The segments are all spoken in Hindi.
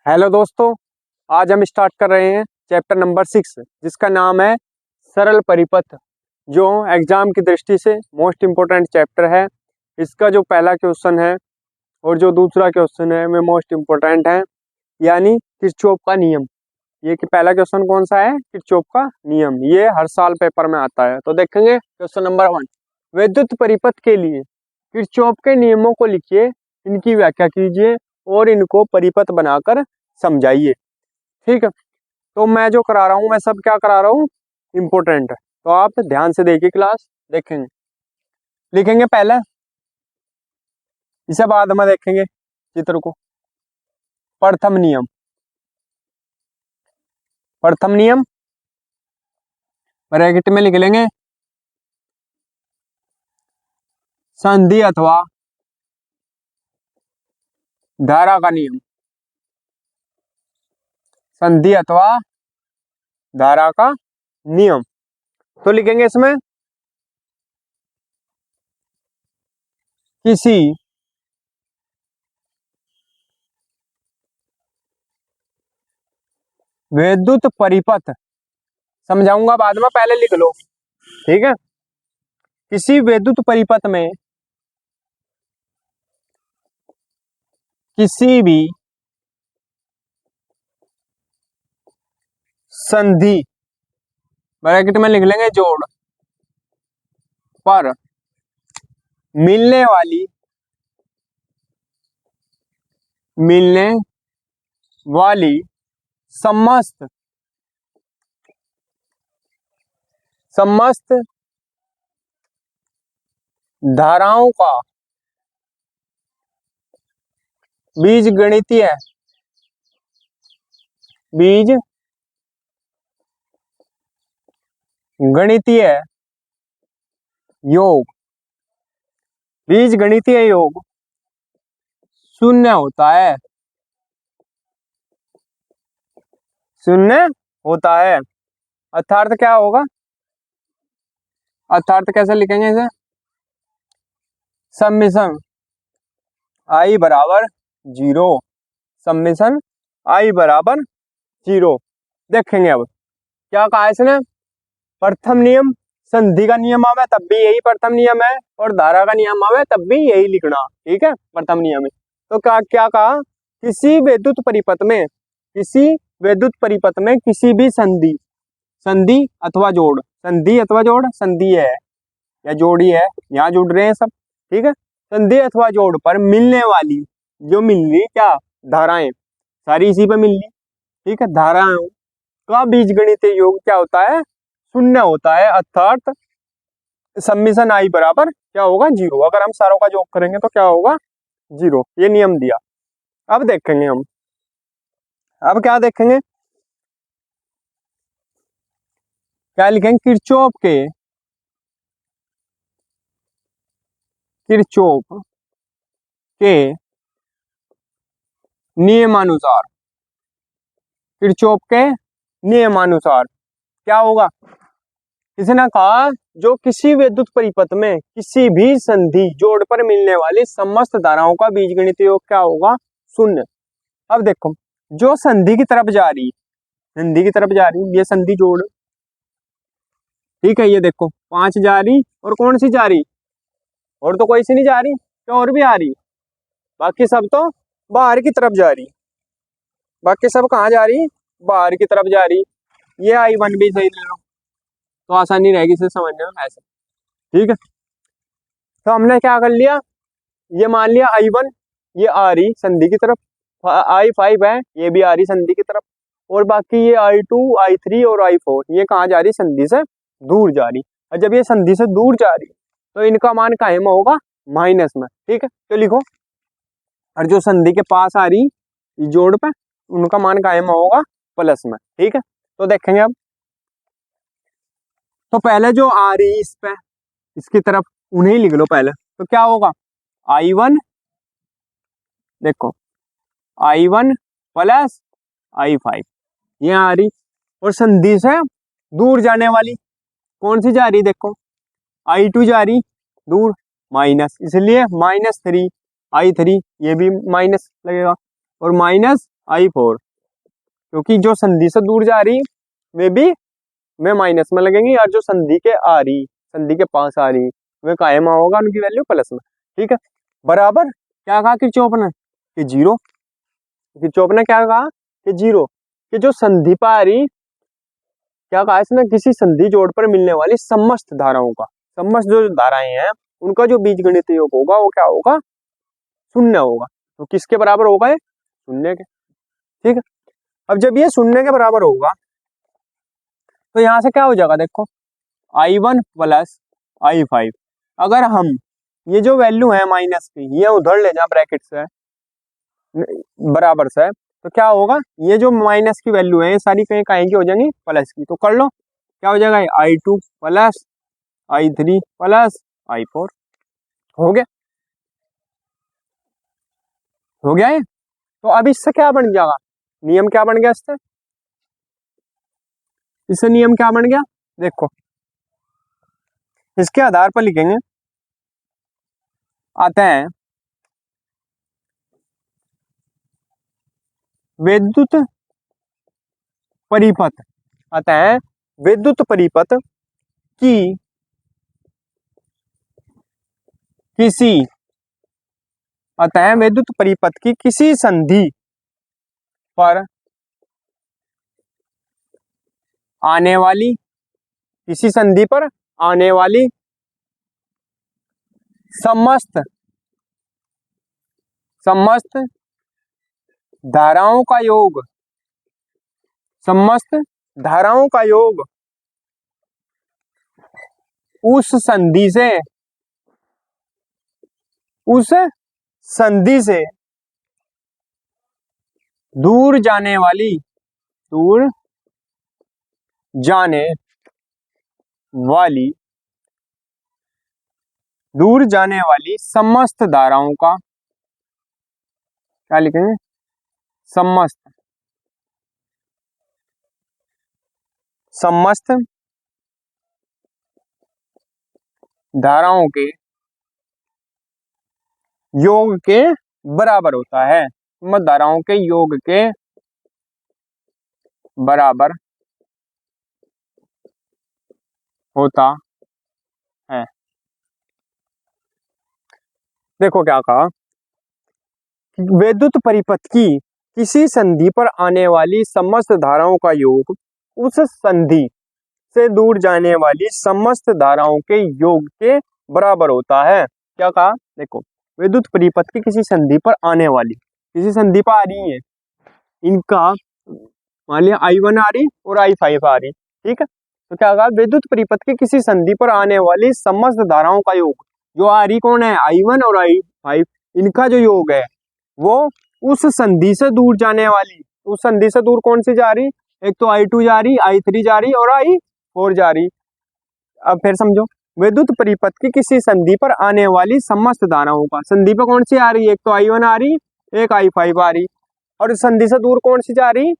हेलो दोस्तों, आज हम स्टार्ट कर रहे हैं चैप्टर नंबर 6 जिसका नाम है सरल परिपथ, जो एग्जाम की दृष्टि से मोस्ट इम्पोर्टेंट चैप्टर है। इसका जो पहला क्वेश्चन है और जो दूसरा क्वेश्चन है वे मोस्ट इम्पोर्टेंट है, यानी किरचॉफ का नियम। ये कि पहला क्वेश्चन कौन सा है? किरचॉफ का नियम। ये हर साल पेपर में आता है। तो देखेंगे क्वेश्चन नंबर 1, विद्युत परिपथ के लिए किरचॉफ के नियमों को लिखिए, इनकी व्याख्या कीजिए और इनको परिपथ बनाकर समझाइए। ठीक है, तो मैं जो करा रहा हूँ मैं सब क्या करा रहा हूँ, इम्पोर्टेंट है, तो आप ध्यान से देखिए क्लास। देखेंगे, लिखेंगे पहले, इसे बाद में देखेंगे चित्र को। प्रथम नियम, प्रथम नियम ब्रैकेट में लिख लेंगे संधि अथवा धारा का नियम। संधि अथवा धारा का नियम, तो लिखेंगे इसमें किसी विद्युत परिपथ, समझाऊंगा बाद में, पहले लिख लो। ठीक है, किसी विद्युत परिपथ में किसी भी संधि, ब्रैकेट में लिख लेंगे जोड़, पर मिलने वाली समस्त धाराओं का बीजगणितीय योग, बीजगणितीय योग शून्य होता है। शून्य होता है अर्थात क्या होगा? अर्थात कैसे लिखेंगे इसे? समेशन आई बराबर 0, समेशन आई बराबर 0। देखेंगे अब क्या कहा इसने। प्रथम नियम, संधि का नियम आवे तब भी यही प्रथम नियम है, और धारा का नियम आवे तब भी यही लिखना। ठीक है, प्रथम नियम है। तो क्या कहा, किसी विद्युत परिपथ में किसी भी संधि अथवा जोड़, संधि है या जोड़ी है, यहाँ जुड़ रहे हैं सब। ठीक है, संधि अथवा जोड़ पर मिलने वाली, जो मिल रही क्या, धाराएं सारी इसी पे मिल रही। ठीक है, धाराओं का बीजगणितीय योग क्या होता है? शून्य होता है, अर्थात समेशन आई बराबर क्या होगा? 0। अगर हम सारों का योग करेंगे तो क्या होगा? 0। ये नियम दिया। अब देखेंगे हम, अब क्या देखेंगे, क्या लिखेंगे? किरचॉफ के नियमानुसार, किरचॉफ के नियमानुसार क्या होगा? इसने कहा जो किसी विद्युत परिपथ में किसी भी संधि जोड़ पर मिलने वाली समस्त धाराओं का बीजगणितीय योग क्या होगा? 0। अब देखो, जो संधि की तरफ जा रही, ये संधि जोड़। ठीक है, ये देखो 5 जा रही, और कौन सी जा रही? और तो कोई सी नहीं जा रही, तो और भी आ रही, बाकी सब तो बाहर की तरफ जा रही। बाकी सब कहाँ जा रही? बाहर की तरफ जा रही। ये I1 भी सही ले लो तो आसानी रहेगी इसे समझने में ऐसे। ठीक है, तो हमने क्या कर लिया, ये मान लिया I1 ये आ रही संधि की तरफ, I5 है ये भी आ रही संधि की तरफ, और बाकी ये I2 I3 और I4 ये कहाँ जा रही? संधि से दूर जा रही। और जब ये संधि से दूर जा रही तो इनका मान काहे में होगा? माइनस में। ठीक है, तो लिखो, और जो संधि के पास आ रही जोड़ पे उनका मान काहे में होगा? प्लस में। ठीक है, तो देखेंगे अब, तो पहले जो आ रही इस पे, इसकी तरफ उन्हें लिख लो पहले। तो क्या होगा? I1, देखो I1 प्लस I5 ये आ रही, और संधि से दूर जाने वाली कौन सी जा रही? देखो I2 जा रही दूर, माइनस, इसलिए -3 I3 ये भी माइनस लगेगा, और I4, क्योंकि जो संधि से दूर जा रही वे भी में माइनस में लगेंगी, और जो संधि के आ रही, संधि के पास आ रही, वे कायम होगा उनकी वैल्यू प्लस में। ठीक है, बराबर क्या कहा किरचॉफ ने कि जीरो, किरचॉफ ने क्या कहा कि जीरो, कि जो संधि पर आ रही, क्या कहा इसने, किसी संधि जोड़ पर मिलने वाली समस्त धाराओं का, समस्त जो धाराएं हैं उनका जो बीजगणित योग होगा वो क्या होगा, शून्य होगा। तो किसके बराबर होगा ये, शून्य के। ठीक है, अब जब ये शून्य के बराबर होगा तो यहां से क्या हो जाएगा, देखो I1 प्लस I5, अगर हम ये जो वैल्यू है माइनस की ये उधर ले जाए ब्रैकेट से बराबर से, तो क्या होगा, ये जो माइनस की वैल्यू है ये सारी कहीं कहीं की हो जाएंगी प्लस की। तो कर लो, क्या हो जाएगा, I2 plus I3 plus I4, हो गया, हो गया है। तो अब इससे क्या बन जाएगा, नियम क्या बन गया इससे, इससे नियम क्या बन गया, देखो इसके आधार पर लिखेंगे, आते हैं विद्युत परिपथ, आता है विद्युत परिपथ की किसी, आता है विद्युत परिपथ की किसी संधि पर आने वाली, किसी संधि पर आने वाली समस्त, समस्त धाराओं का योग, समस्त धाराओं का योग उस संधि से, उस संधि से दूर जाने वाली, दूर जाने वाली, दूर जाने वाली समस्त धाराओं का, क्या लिखेंगे, समस्त, समस्त धाराओं के योग के बराबर होता है, समस्त धाराओं के योग के बराबर होता है। देखो क्या कहा, विद्युत परिपथ की किसी संधि पर आने वाली समस्त धाराओं का योग उस संधि से दूर जाने वाली समस्त धाराओं के योग के बराबर होता है। क्या कहा, देखो विद्युत परिपथ की किसी संधि पर आने वाली, किसी संधि पर आ रही है, इनका मान लिया I1 आ रही और I5 आ रही, ठीक है, तो क्या कहा, विद्युत परिपथ की किसी संधि पर आने वाली समस्त धाराओं का योग, जो आ रही कौन है, I1 और I5, इनका जो योग है वो उस संधि से दूर जाने वाली, उस संधि से दूर कौन सी जा रही, एक तो I2 जा रही, I3 जा रही और I4 जा रही। अब फिर समझो, विद्युत परिपथ की किसी संधि पर आने वाली समस्त धाराओं का, संधि पर कौन सी आ रही, एक तो I1 आ रही, एक I5 आ रही, और संधि से दूर कौन सी जा रही,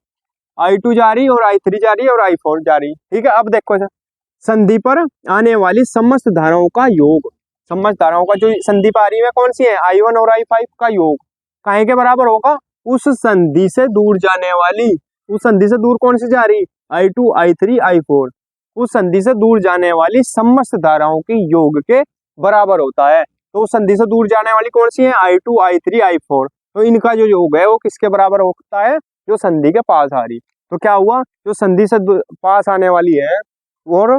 I2 जा रही और I3 जा रही और I4 जा रही। ठीक है, अब देखो संधि पर आने वाली समस्त धाराओं का योग, समस्त धाराओं का जो संधि पर आ रही है कौन सी है, I1 और I5 का योग काहे के बराबर होगा, उस संधि से दूर जाने वाली, उस संधि से दूर कौन सी जा रही, I2 I3 I4, उस संधि से दूर जाने वाली समस्त धाराओं के योग के बराबर होता है। तो उस संधि से दूर जाने वाली कौन सी है, I2 I3 I4, तो इनका जो योग है वो किसके बराबर होता है, जो संधि के पास आ रही। तो क्या हुआ, जो संधि से पास आने वाली है और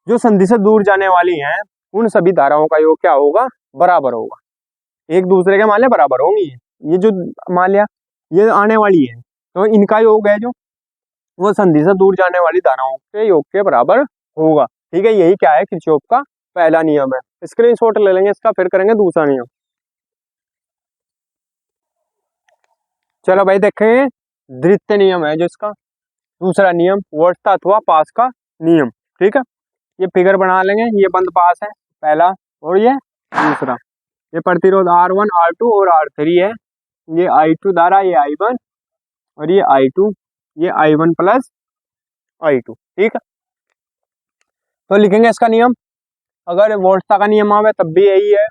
जो संधि से दूर जाने वाली है, उन सभी धाराओं का योग क्या होगा, बराबर होगा, एक दूसरे के मान लिया बराबर होंगी। ये जो मान लिया ये आने वाली है, तो इनका योग है जो वो संधि से दूर जाने वाली धाराओं के योग के बराबर होगा। ठीक है, यही क्या है, किरचॉफ का पहला नियम है। स्क्रीनशॉट ले लेंगे इसका, फिर करेंगे दूसरा नियम। चलो भाई देखेंगे, द्वितीय नियम है जो इसका दूसरा नियम, वोल्टता अथवा पास का नियम। ठीक है, ये फिगर बना लेंगे, ये बंद पास है पहला और ये दूसरा, ये प्रतिरोध R1 R2 और R3 है, ये I2 धारा, ये I1 और ये I2, ये I1 प्लस I2। ठीक है, तो लिखेंगे इसका नियम, अगर वोल्टता का नियम आवे तब भी यही है,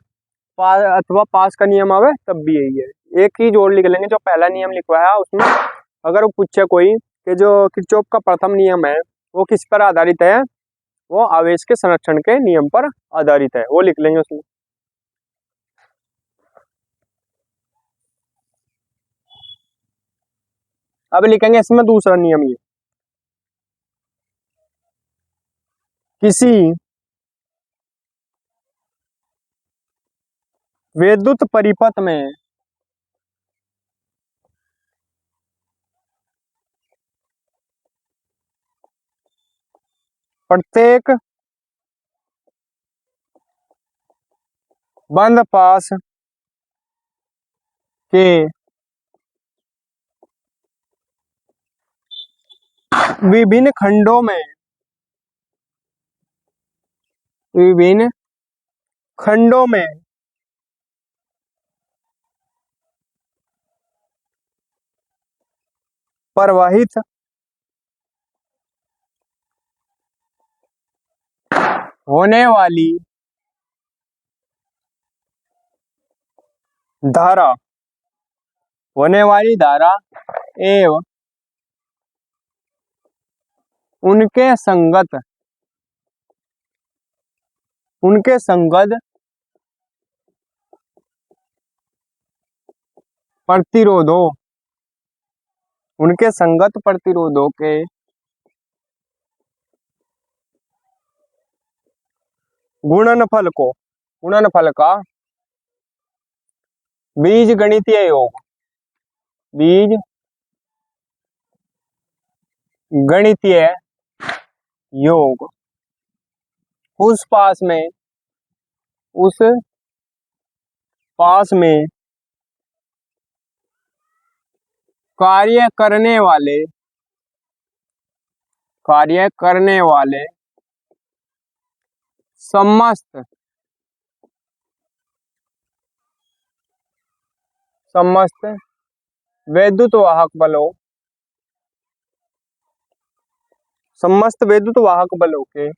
पास अथवा पास का नियम आवे तब भी यही है। एक ही जोड़ लिख लेंगे जो पहला नियम लिखवाया उसमें। अगर वो पूछे कोई कि जो किरचॉफ का प्रथम नियम है वो किस पर आधारित है, वो आवेश के संरक्षण के नियम पर आधारित है, वो लिख लेंगे उसमें। अब लिखेंगे इसमें दूसरा नियम, ये किसी विद्युत परिपथ में प्रत्येक बंद पास के विभिन्न खंडों में विभिन्न खंडों में प्रवाहित होने वाली धारा एवं उनके संगत प्रतिरोधों के गुणनफल का बीज गणितीय योग उस पास में कार्य करने वाले समस्त विद्युत वाहक बलों के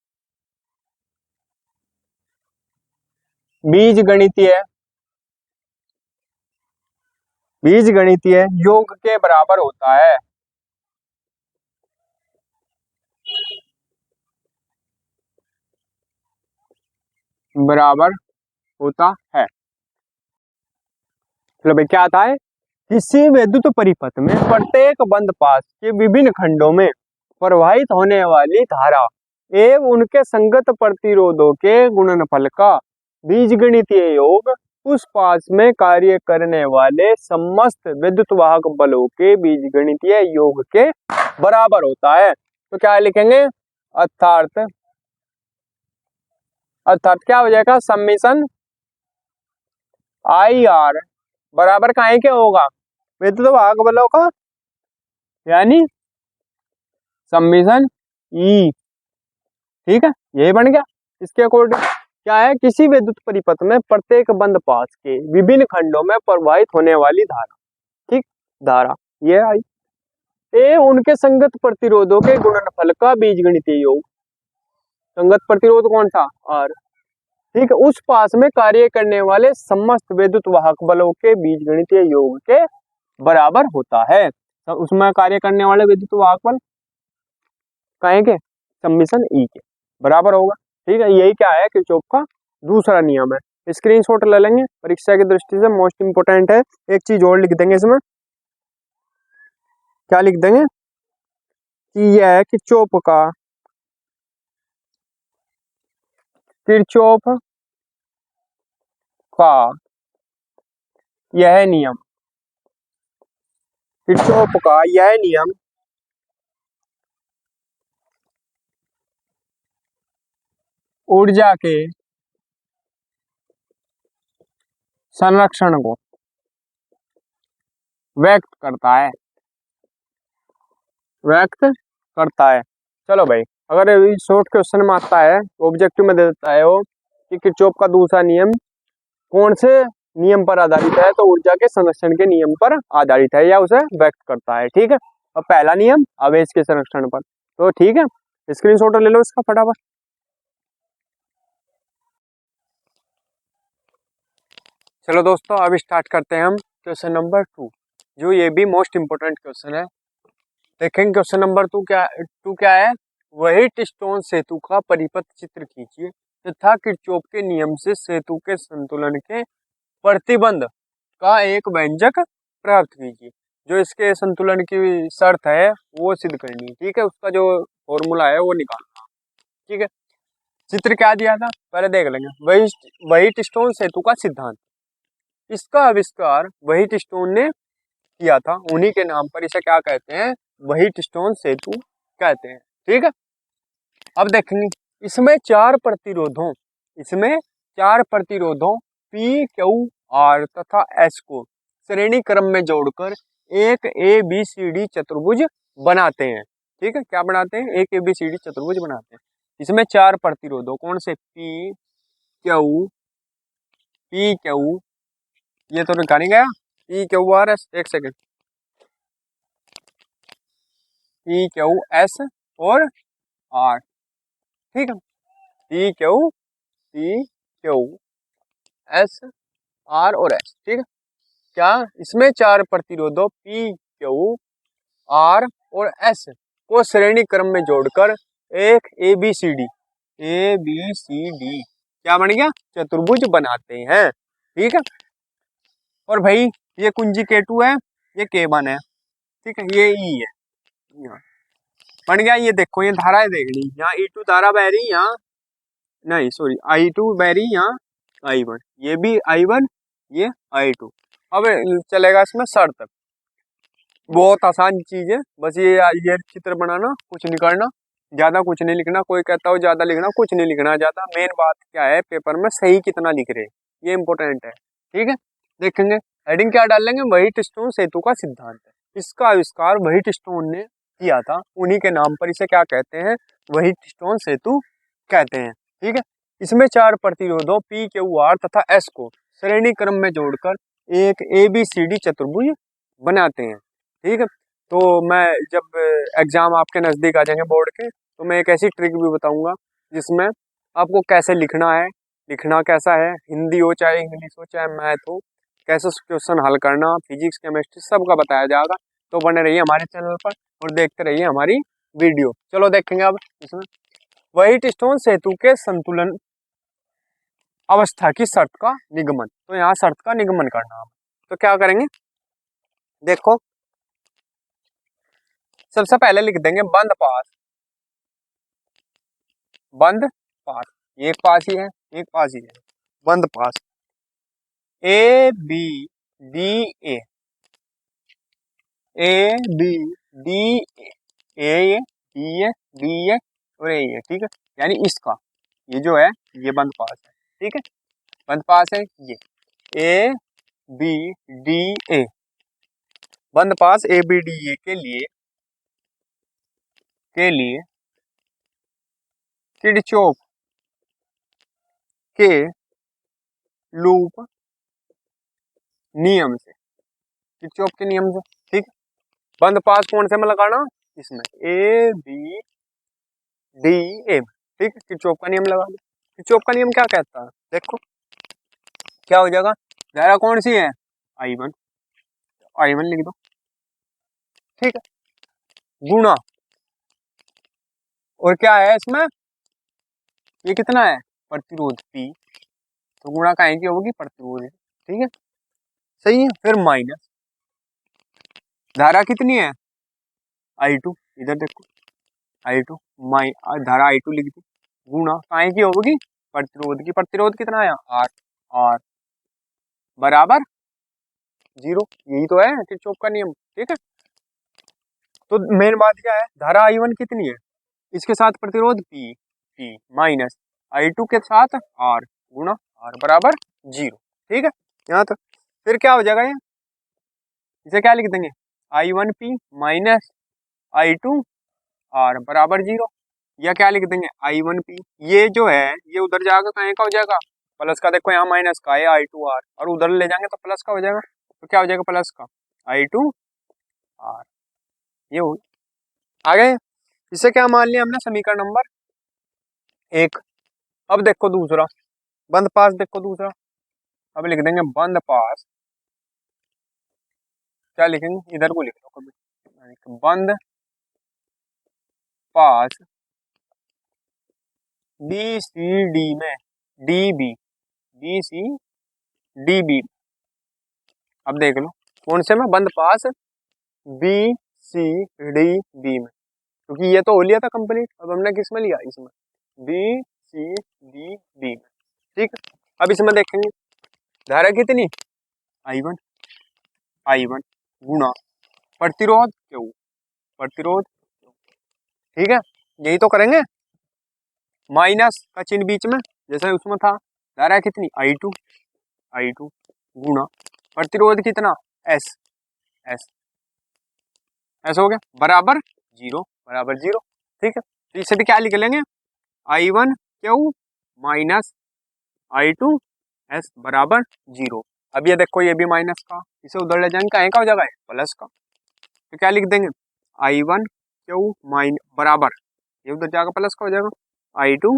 बीज गणितीय योग के बराबर होता है। बराबर होता है। चलो भाई, क्या आता है? किसी विद्युत परिपथ में प्रत्येक बंद पास के विभिन्न खंडों में प्रवाहित होने वाली धारा एवं उनके संगत प्रतिरोधों के गुणनफल का बीजगणितीय योग उस पास में कार्य करने वाले समस्त विद्युत वाहक बलों के बीजगणितीय योग के बराबर होता है। तो क्या लिखेंगे? अर्थात क्या हो जाएगा? समेशन आई आर बराबर का क्या होगा? विद्युत वाहक बलों का यानी समेशन ई। ठीक है, यही बन गया। इसके अकॉर्डिंग क्या है? किसी विद्युत परिपथ में प्रत्येक बंद पास के विभिन्न खंडों में प्रवाहित होने वाली धारा, ठीक, धारा ये आई ए उनके संगत प्रतिरोधों के गुणनफल का बीजगणितीय योग। संगत प्रतिरोध कौन सा? आर। ठीक है, उस पास में कार्य करने वाले समस्त विद्युत वाहक बलों के बीजगणितीय योग के बराबर होता है। तो उसमें कार्य करने वाले विद्युत वाहक बल कहेंगे समेशन ई के बराबर होगा। ठीक है, यही क्या है? किरचॉफ का दूसरा नियम है। स्क्रीनशॉट ले लेंगे, परीक्षा की दृष्टि से मोस्ट इंपोर्टेंट है। एक चीज और लिख देंगे इसमें, क्या लिख देंगे कि यह है किरचॉफ का यह नियम, किरचॉफ का यह नियम ऊर्जा के संरक्षण को व्यक्त करता है। चलो भाई, अगर शॉर्ट क्वेश्चन में आता है, ऑब्जेक्टिव में दे देता है वो कि किरचॉफ का दूसरा नियम कौन से नियम पर आधारित है, तो ऊर्जा के संरक्षण के नियम पर आधारित है या उसे व्यक्त करता है। ठीक है, और पहला नियम आवेश के संरक्षण पर। तो ठीक है, स्क्रीनशॉट ले लो इसका फटाफट। चलो दोस्तों, अब स्टार्ट करते हैं हम क्वेश्चन नंबर 2, जो ये भी मोस्ट इंपोर्टेंट क्वेश्चन है। देखेंगे क्वेश्चन नंबर 2 क्या है। व्हाइट स्टोन सेतु का परिपथ चित्र खींचिए तथा किरचॉफ के नियम से सेतु के संतुलन के प्रतिबंध का एक व्यंजक प्राप्त कीजिए। जो इसके संतुलन की शर्त है वो सिद्ध करनी है, ठीक है। उसका जो फॉर्मूला है वो निकालना, ठीक है। चित्र क्या दिया था पहले देख लेंगे। व्हाइट स्टोन सेतु का सिद्धांत, इसका आविष्कार व्हाइट स्टोन ने किया था, उन्हीं के नाम पर इसे क्या कहते हैं, व्हाइट स्टोन सेतु कहते हैं, ठीक है। अब देखेंगे इसमें चार प्रतिरोधों पी क्यू आर तथा एस को श्रेणी क्रम में जोड़कर एक ए बी सी डी चतुर्भुज बनाते हैं, ठीक है। क्या बनाते हैं, एक ए बी सी डी चतुर्भुज बनाते हैं। इसमें चार प्रतिरोधों कौन से, पी क्यू, ये तो निकाल गया, पी क्यू आर एस, एक सेकेंड, पी क्यू एस और आर, ठीक है। पी क्यू एस आर और एस, ठीक है। क्या इसमें चार प्रतिरोधों पी क्यू आर और एस को श्रेणी क्रम में जोड़कर एक ए बी सी डी क्या बन गया, चतुर्भुज बनाते हैं, ठीक है। और भाई ये कुंजी K2 है, ये K1 है, ठीक है, ये ई है, यहाँ बन गया। ये देखो ये धाराएं देख ली, यहाँ E2 धारा बह रही, यहाँ नहीं सॉरी I2 बह रही, यहाँ I1, ये भी I1, ये I2। अब चलेगा इसमें शर्त, बहुत आसान चीज है, बस ये चित्र बनाना, कुछ नहीं करना, ज्यादा कुछ नहीं लिखना। कोई कहता हो ज्यादा लिखना, कुछ नहीं लिखना ज्यादा, मेन बात क्या है पेपर में सही कितना लिख रहे हैं, ये इंपॉर्टेंट है, ठीक है। देखेंगे हेडिंग क्या डालेंगे, व्हाइट स्टोन सेतु का सिद्धांत है, इसका आविष्कार व्हाइट स्टोन ने किया था, उन्हीं के नाम पर इसे क्या कहते हैं, व्हाइट स्टोन सेतु कहते हैं, ठीक है। इसमें चार प्रतिरोधों पी क्यू आर तथा एस को श्रेणी क्रम में जोड़कर एक ए बी सी डी चतुर्भुज बनाते हैं, ठीक है। तो मैं जब एग्जाम आपके नज़दीक आ जाएंगे बोर्ड के, तो मैं एक ऐसी ट्रिक भी बताऊंगा जिसमें आपको कैसे लिखना है, लिखना कैसा है, हिंदी हो चाहे इंग्लिश हो चाहे मैथ हो, कैसे क्वेश्चन हल करना, फिजिक्स केमिस्ट्री सबका बताया जाएगा। तो बने रहिए हमारे चैनल पर और देखते रहिए हमारी वीडियो। चलो देखेंगे अब इसमें व्हाइट स्टोन सेतु के संतुलन अवस्था की शर्त का निगमन। तो यहाँ शर्त का निगमन करना, तो क्या करेंगे, देखो सबसे पहले लिख देंगे बंद पास, एक पास ही है, एक पास ही है, बंद पास ए बी डी ए ये बी ए और ये, ठीक है। यानी इसका ये जो है ये बंद पास है, ठीक है, बंद पास है ये ए बी डी ए, बंद पास ए बी डी ए के लिए किरचॉफ के लूप नियम से, किरचॉफ के नियम से, ठीक है। बंद पास कौन से में लगाना, इसमें ए बी डी ए, ठीक है। किरचॉफ का नियम लगा दो। किरचॉफ का नियम क्या कहता है, देखो क्या हो जाएगा, धारा कौन सी है, I1, I1 लिख दो, ठीक है, गुणा, और क्या है इसमें, ये कितना है, प्रतिरोध P, तो गुणा का की होगी प्रतिरोध, ठीक है, सही है। फिर माइनस धारा कितनी है, I2, इधर देखो I2 धारा I2 लिख दी, गुणा का की होगी प्रतिरोध कितना है, R बराबर 0, यही तो है किरचॉफ का नियम, ठीक है। तो मेन बात क्या है, धारा I1 कितनी है, इसके साथ प्रतिरोध P माइनस I2 के साथ R गुणा R बराबर 0, ठीक है, यहाँ तक। फिर क्या हो जाएगा, ये इसे क्या लिख देंगे, I1P माइनस I2 R बराबर 0, या क्या लिख देंगे I1P, ये जो है ये उधर जाकर कहीं का हो जाएगा प्लस का, देखो यहाँ माइनस का है I2R और उधर ले जाएंगे तो प्लस का हो जाएगा, तो क्या हो जाएगा प्लस का I2R, ये हो आगे। इसे क्या मान लिया हमने, समीकरण नंबर 1। अब देखो दूसरा बंद पास, देखो दूसरा, अब लिख देंगे बंद पास क्या लिखेंगे, इधर को लिख लो कभी, बंद पास बी सी डी में, D B, B C D B. अब देख लो कौन से में, बंद पास बी सी डी बी में, क्योंकि ये तो हो लिया था कंप्लीट। अब हमने किस में लिया, इसमें बी सी डी बी में। ठीक, अब इसमें देखेंगे धारा कितनी, I1, I1 गुणा प्रतिरोध क्यू, प्रतिरोध। ठीक है, यही तो करेंगे, माइनस का चिन्ह बीच में जैसे उसमें था। धारा कितनी, I2, I2 गुणा प्रतिरोध कितना, S, S, ऐसा हो गया, बराबर जीरो, बराबर जीरो। ठीक है, तो इसे भी क्या लिख लेंगे, I1 Q minus I2 S बराबर जीरो। अब ये देखो ये भी माइनस का, इसे उधर ले जाएंगे, कहीं का हो जाएगा प्लस का, तो क्या लिख देंगे, I1 क्यू माइन बराबर, ये उधर जाकर प्लस का हो जाएगा, I2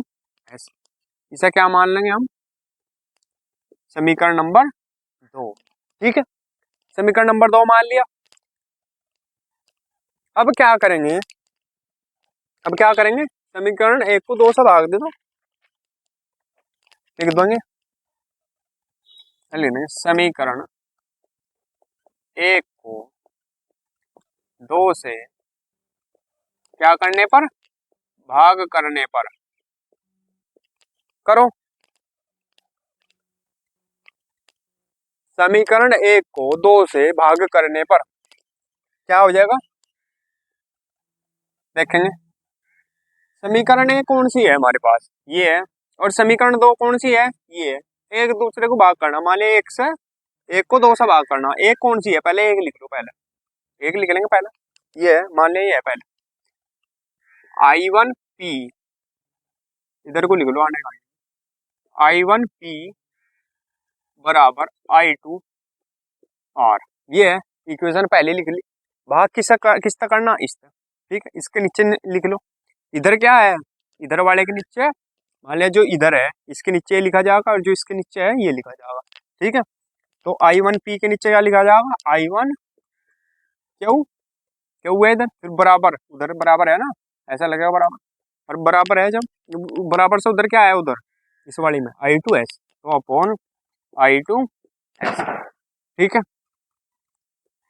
S। इसे क्या मान लेंगे हम, समीकरण नंबर 2। ठीक है, समीकरण नंबर 2 मान लिया। अब क्या करेंगे, अब क्या करेंगे, समीकरण 1 को 2 से भाग दे दो, लिख देंगे, लेंगे समीकरण 1 को 2 से क्या करने पर, भाग करने पर, करो। समीकरण 1 को 2 से भाग करने पर क्या हो जाएगा, देखेंगे समीकरण 1 कौन सी है हमारे पास, ये है, और समीकरण 2 कौन सी है, ये है। एक दूसरे को भाग करना, मान लिया 1 से, 1 को 2 से भाग करना, एक कौन सी है, पहले एक लिख लो, पहले एक लिख लेंगे, पहले ये है, मान लिया ये है, पहले I1 P, इधर को लिख लो, आने का I1 P बराबर I2 R, ये है इक्वेशन पहले लिख ली। भाग किस तक करना, इस तक। ठीक है, इसके नीचे लिख लो, इधर क्या है, इधर वाले के नीचे, मान लिया जो इधर है इसके नीचे ये लिखा जाएगा, और जो इसके नीचे है ये लिखा जाएगा। ठीक है, तो I1 P के नीचे क्या लिखा जाएगा, I1 क्यू, क्यू है इधर, फिर बराबर, उधर बराबर है ना, ऐसा लगेगा बराबर, और बराबर है जब बराबर से उधर क्या है, उधर इस वाली में I2 S, तो अपॉन I2 S। ठीक है,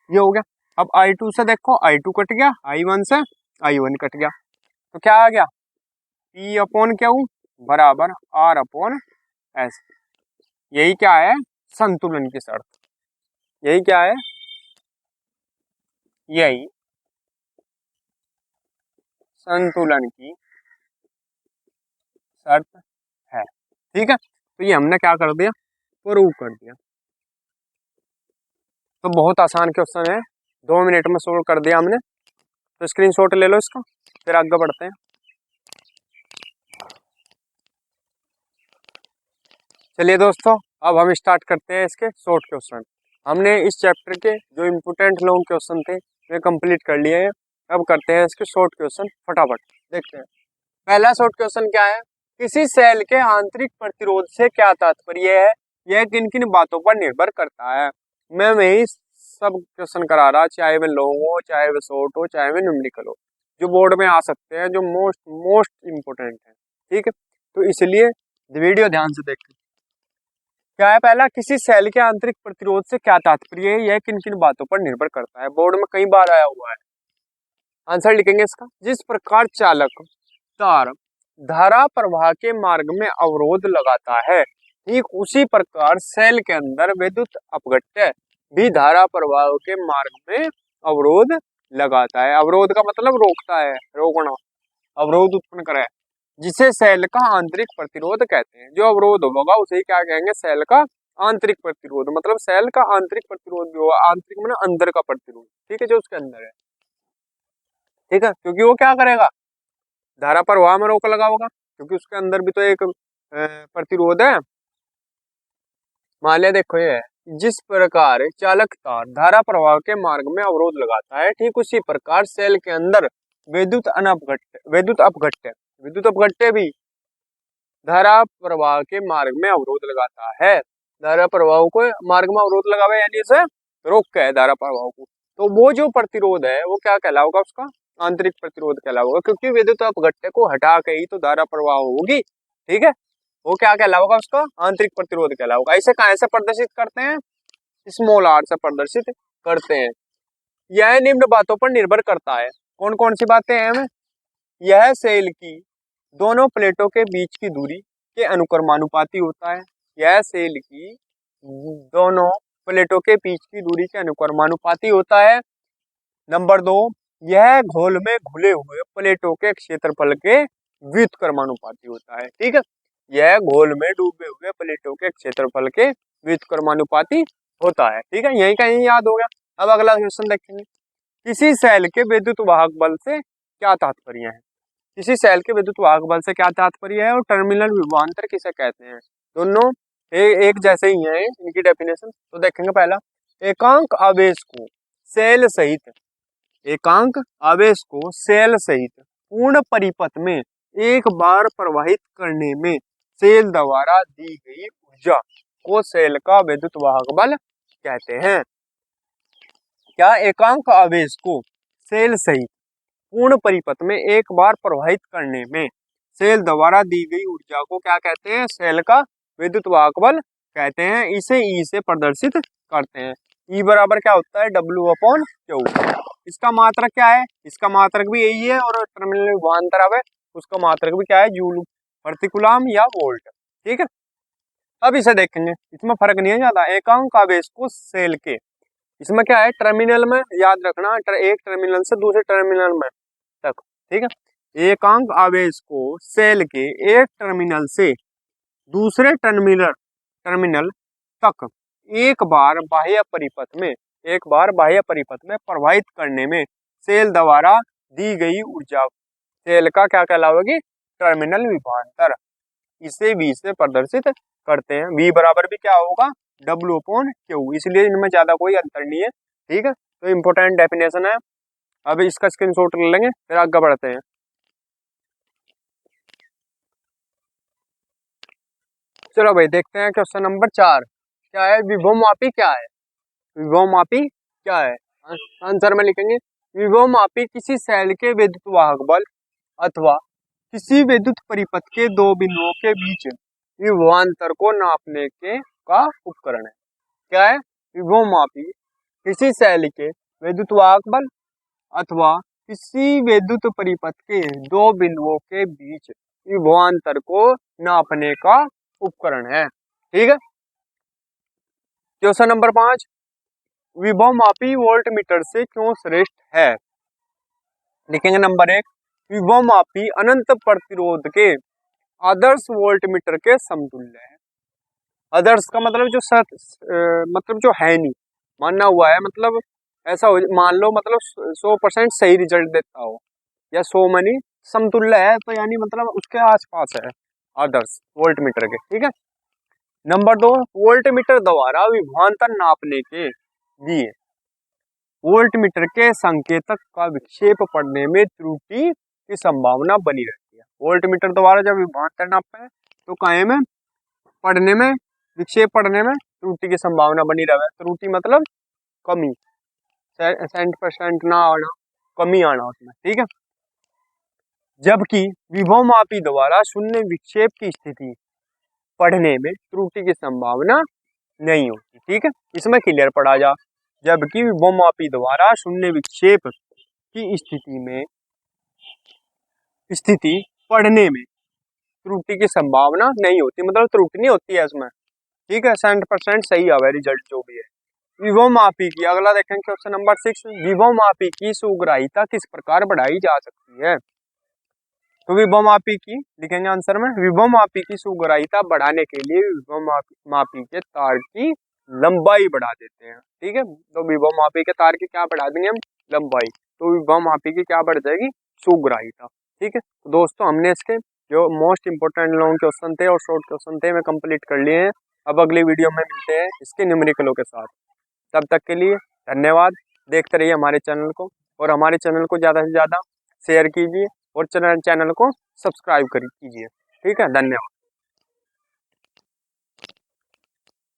ये हो गया। अब I2 से देखो, I2 कट गया, I1 से I1 कट गया, तो क्या आ गया, P अपॉन क्यू बराबर R अपॉन S। यही क्या है, संतुलन की शर्त, यही क्या है, यही संतुलन की शर्त है। ठीक है, तो ये हमने क्या कर दिया, प्रूव कर दिया। तो बहुत आसान क्वेश्चन है, 2 मिनट में सोल्व कर दिया हमने, तो स्क्रीनशॉट ले लो इसका, फिर आगे बढ़ते हैं। चलिए दोस्तों, अब हम स्टार्ट करते हैं इसके शॉर्ट क्वेश्चन। हमने इस चैप्टर के जो इम्पोर्टेंट लॉन्ग क्वेश्चन थे वे कंप्लीट कर लिए हैं। अब करते हैं इसके शॉर्ट क्वेश्चन फटाफट, देखते हैं। पहला शॉर्ट क्वेश्चन क्या है, किसी सेल के आंतरिक प्रतिरोध से क्या तात्पर्य है, यह किन किन बातों पर निर्भर करता है। मैं वही सब क्वेश्चन करा रहा, चाहे वे लॉन्ग हो, चाहे वे शॉर्ट हो, चाहे वे न्यूमेरिकल हो, जो बोर्ड में आ सकते हैं, जो मोस्ट मोस्ट इम्पोर्टेंट है। ठीक है, तो इसलिए वीडियो ध्यान से देखें। क्या है पहला, किसी सेल के आंतरिक प्रतिरोध से क्या तात्पर्य है, यह किन किन बातों पर निर्भर करता है, बोर्ड में कई बार आया हुआ है। आंसर लिखेंगे इसका, जिस प्रकार चालक तार धारा प्रवाह के मार्ग में अवरोध लगाता है, ठीक उसी प्रकार सेल के अंदर विद्युत अपघट्य भी धारा प्रवाह के मार्ग में अवरोध लगाता है। अवरोध का मतलब रोकता है, रोकना, अवरोध उत्पन्न करे, जिसे सेल का आंतरिक प्रतिरोध कहते हैं। जो अवरोध होगा उसे क्या कहेंगे, सेल का आंतरिक प्रतिरोध। मतलब सेल का आंतरिक प्रतिरोध भी होगा, आंतरिक मतलब अंदर का प्रतिरोध। ठीक है, जो उसके अंदर है। ठीक है, क्योंकि वो क्या करेगा, धारा प्रवाह में रोक लगाओगा, क्योंकि उसके अंदर भी तो एक प्रतिरोध है। मान लिया देखो ये है, जिस प्रकार चालक तार धारा प्रवाह के मार्ग में अवरोध लगाता है, ठीक उसी प्रकार सेल के अंदर विद्युत अपघट्य भी धारा प्रवाह के मार्ग में अवरोध लगाता है। धारा प्रवाह को मार्ग में अवरोध लगावे, यानी इसे रोक के है धारा प्रवाह को। तो वो जो प्रतिरोध है वो क्या कहलाएगा, उसका आंतरिक प्रतिरोध कहलाएगा, क्योंकि विद्युत अपघट्य को हटा के ही तो धारा प्रवाह होगी। ठीक है, वो क्या कहलाएगा, उसका आंतरिक प्रतिरोध कहलाएगा। इसे कहाँ से प्रदर्शित करते हैं, स्मॉल आर से प्रदर्शित करते हैं। यह निम्न बातों पर निर्भर करता है। कौन कौन सी बातें हैं हमें, यह सेल की दोनों प्लेटों के बीच की दूरी के अनुक्रमानुपाती होता है। यह सेल की दोनों प्लेटों के बीच की दूरी के अनुक्रमानुपाती होता है। नंबर 2, यह घोल में घुले हुए प्लेटों के क्षेत्रफल के व्युत्क्रमानुपाती होता है। ठीक है, यह घोल में डूबे हुए प्लेटों के क्षेत्रफल के व्युत्क्रमानुपाती होता है। ठीक है, यही कहीं याद हो गया। अब अगला क्वेश्चन देखेंगे, किसी सेल के विद्युत वाहक बल से क्या तात्पर्य है। किसी सेल के विद्युत वाहक बल से क्या तात्पर्य है और टर्मिनल विभवांतर किसे कहते हैं। दोनों एक जैसे ही हैं इनकी डेफिनेशन। तो देखेंगे पहला, एकांक आवेश को सेल सहित, एकांक आवेश को सेल सहित पूर्ण परिपथ में एक बार प्रवाहित करने में सेल द्वारा दी गई ऊर्जा को सेल का विद्युत वाहक बल कहते हैं। क्या एकांक आवेश को सेल सहित पूर्ण परिपथ में एक बार प्रवाहित करने में सेल द्वारा दी गई ऊर्जा को क्या कहते हैं, सेल का विद्युत वाहक बल कहते हैं। इसे ई से प्रदर्शित करते हैं। ई बराबर क्या होता है, W/Q। इसका मात्रक क्या है, इसका मात्रक भी यही है, और टर्मिनल विभवांतर है उसका मात्रक भी क्या है, जूल प्रति कूलम या वोल्ट। ठीक है, अब इसे देखेंगे, इसमें फर्क नहीं है ज्यादा। एकांक आवेश को सेल के, इसमें क्या है, टर्मिनल में याद रखना, एक टर्मिनल से दूसरे टर्मिनल में तक। ठीक है, एकांक आवेश को सेल के एक टर्मिनल से दूसरे टर्मिनल तक एक बार बाह्य परिपथ में प्रवाहित करने में सेल द्वारा दी गई ऊर्जा सेल का क्या कहलाएगी, टर्मिनल विभवांतर। इसे V से प्रदर्शित करते हैं। V बराबर भी क्या होगा, W/Q। इसलिए इनमें ज्यादा कोई अंतर नहीं है। ठीक है, तो इम्पोर्टेंट डेफिनेशन है। अब इसका स्क्रीनशॉट ले लेंगे, फिर आगे बढ़ते हैं। चलो भाई देखते हैं क्वेश्चन नंबर 4 क्या है, विभवमापी क्या है। विभवमापी क्या है, आंसर में लिखेंगे, विभवमापी किसी सेल के विद्युत वाहक बल अथवा किसी विद्युत परिपथ के दो बिंदुओं के बीच विभवांतर को नापने के का उपकरण है। क्या है, विभवमापी किसी सेल के विद्युत वाहक बल अथवा किसी विद्युत परिपथ के दो बिंदुओं के बीच विभवांतर को नापने का उपकरण है। ठीक है, क्वेश्चन नंबर 5, विभवमापी वोल्टमीटर से क्यों श्रेष्ठ है। लिखेंगे नंबर 1, विभवमापी अनंत प्रतिरोध के आदर्श वोल्टमीटर के समतुल्य है। आदर्श का मतलब जो मतलब जो है नहीं, मानना हुआ है, मतलब ऐसा हो, मान लो मतलब 100% सही रिजल्ट देता हो, या 100 मनी समतुल्य है, तो यानी मतलब उसके आसपास है आदर्श वोल्टमीटर के। ठीक है, नंबर 2, वोल्टमीटर द्वारा विभवांतर नापने के लिए वोल्टमीटर के संकेतक का विक्षेप पड़ने में त्रुटि की संभावना बनी रहती है। वोल्टमीटर द्वारा जब विभवांतर नापते हैं तो काहे में पढ़ने में, विक्षेप पढ़ने में त्रुटि की संभावना बनी रहे। त्रुटि मतलब कमी, 100% ना आना, कमी आना उसमें। ठीक है, जबकि विभवमापी द्वारा शून्य विक्षेप की स्थिति पढ़ने में त्रुटि की संभावना नहीं होती। ठीक है, इसमें क्लियर पढ़ा जा, जबकि विभवमापी द्वारा शून्य विक्षेप की स्थिति पढ़ने में त्रुटि की संभावना नहीं होती, मतलब त्रुटि नहीं होती है इसमें। ठीक है, 100% सही आवे रिजल्ट जो भी है। विभवमापी की, अगला देखेंगे क्वेश्चन नंबर 6, विभवमापी की सुग्राहिता किस प्रकार बढ़ाई जा सकती है। तो विभवमापी की लिखेंगे आंसर में, विभवमापी की सुग्राहिता बढ़ाने के लिए विभवमापी के तार की लंबाई बढ़ा देते हैं। ठीक है, तो विभवमापी के तार की क्या बढ़ा देंगे हम, लंबाई, तो विभवमापी की क्या बढ़ जाएगी, सुग्राहिता। ठीक है, तो दोस्तों हमने इसके जो मोस्ट इंपोर्टेंट लॉन्ग क्वेश्चन थे और शॉर्ट क्वेश्चन थे मैं कंप्लीट कर लिए हैं। अब अगली वीडियो में मिलते हैं इसके न्यूमेरिकलों के साथ। तब तक के लिए धन्यवाद। देखते रहिए हमारे चैनल को, और हमारे चैनल को ज़्यादा से ज़्यादा शेयर कीजिए और चैनल को सब्सक्राइब कीजिए। ठीक है, धन्यवाद।